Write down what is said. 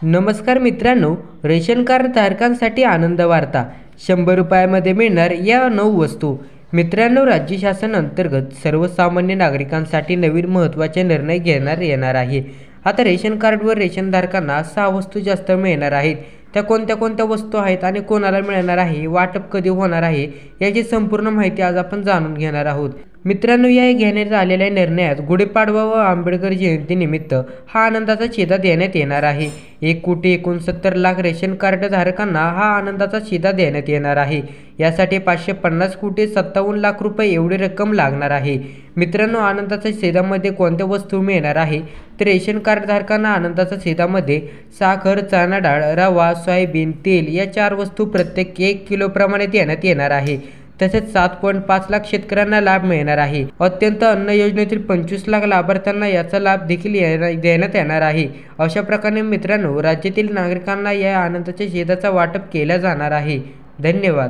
नमस्कार मित्रांनो, ration card धारकांसाठी आनंद वार्ता. 100 रुपयामध्ये मिळणार या 9 वस्तू. मित्रांनो, राज्य शासन अंतर्गत सर्वसामान्य नागरिकांसाठी नवीन महत्त्वाचे निर्णय घेण्यात येणार आहे. आता रेशन कार्डवर रेशनधारकांना 6 वस्तू जास्त मिळणार आहेत. त्या कोणत्या कोणत्या वस्तू आहेत आणि कोणाला मिळणार आहे, वाटप कधी होणार आहे, याची संपूर्ण माहिती आज आपण जाणून घेणार आहोत. मित्रांनो, या घेण्यात आलेल्या निर्णयात गुढीपाडवा व आंबेडकर जयंतीनिमित्त हा आनंदाचा शिधा देण्यात येणार आहे. 1,69,00,000 रेशन कार्ड धारकांना हा आनंदाचा शिधा देण्यात येणार आहे. यासाठी 550,57,00,000 रुपये एवढी रक्कम लागणार आहे. मित्रांनो, आनंदाच्या शिधामध्ये कोणत्या वस्तू मिळणार आहे तर रेशन कार्ड धारकांना आनंदाच्या शिधामध्ये साखर, चणा डाळ, रवा, सोयाबीन तेल या 4 वस्तू प्रत्येक 1 किलो प्रमाणे देण्यात येणार आहे. तसेच 7.5 लाख शेतकऱ्यांना लाभ मिळणार आहे. अत्यंत अन्न योजनेतील 25 लाख लाभार्थ्यांना याचा लाभ देखील देण्यात येणार आहे. अशा प्रकारे मित्रांनो, राज्यातील नागरिकांना या आनंदाच्या शिधाचा वाटप केला जाणार आहे. धन्यवाद.